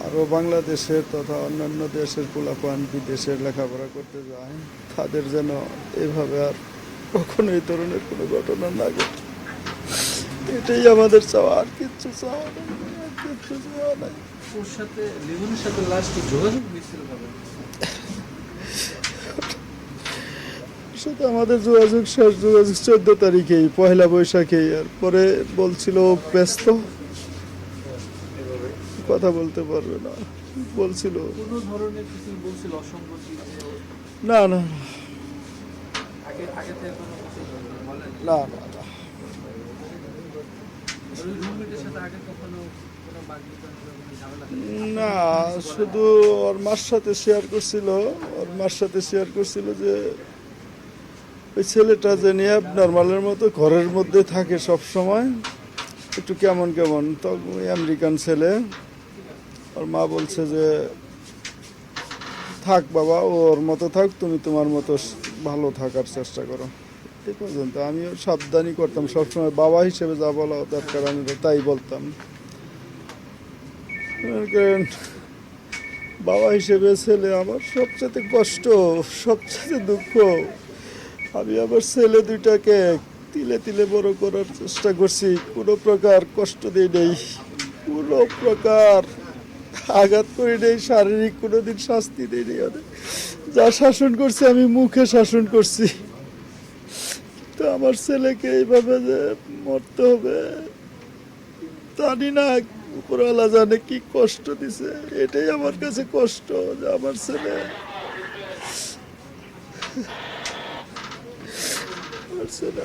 আরও বাংলাদেশের তথা অন্যান্য দেশের পোলাপান বিদেশে লেখাপড়া করতে যায়, তাদের যেন এভাবে আর কখনো এই ধরনের কোনো ঘটনা না ঘটে, এটাই আমাদের চাওয়া। আর কিচ্ছু চাওয়া নেই, আর কিচ্ছু চাওয়া নাই। ওর সাথে লিমনের সাথে লাস্ট যোগাযোগ হয়েছিল কবে? ওর সাথে আমাদের যোগাযোগ শেষ যোগাযোগ 14 তারিখেই, পয়লা বৈশাখেই। আর পরে বলছিল ও ব্যস্ত, কথা বলতে পারবে না বলছিল। কোনো ধরনের কিছু বলছিল অসঙ্গতি? না না আগে আগে থেকে কোনো কিছু বলেন? না না না। ওই রুমমেটের সাথে আগে কখনো কোনো বাকবিতণ্ডা বা কোনো ঝামেলা? না, শুধু ওর মার সাথে শেয়ার করছিল, ওর মার সাথে শেয়ার করছিল যে ওই ছেলেটা যে নিয়ে নর্মালের মতো ঘরের মধ্যে থাকে সব সময়, একটু কেমন কেমন। তখন ওই আমেরিকান ছেলে, ওর মা বলছে যে থাক বাবা, ওর মতো থাক, তুমি তোমার মতো ভালো থাকার চেষ্টা করো। এই পর্যন্ত আমিও সাবধানই করতাম সবসময়, বাবা হিসেবে যা বলা দরকার আমি তাই বলতাম। কারণ বাবা হিসেবে ছেলে আমার সবচেয়ে কষ্ট, সবচেয়ে দুঃখ। আমি আমার ছেলে দুইটাকে তিলে তিলে বড় করার চেষ্টা করছি, কোনো প্রকার কষ্ট দিই নেই, কোনো প্রকার আঘাত করে নেই, শারীরিক কোনোদিন শাস্তি দিই নেই। যা শাসন করছি আমি মুখে শাসন করছি, তো আমার ছেলেকে এইভাবে যে মরতে হবে জানি না, উপরওয়ালা জানে কি কষ্ট দিছে। এটাই আমার কাছে কষ্ট যে আমার ছেলে আমার ছেলে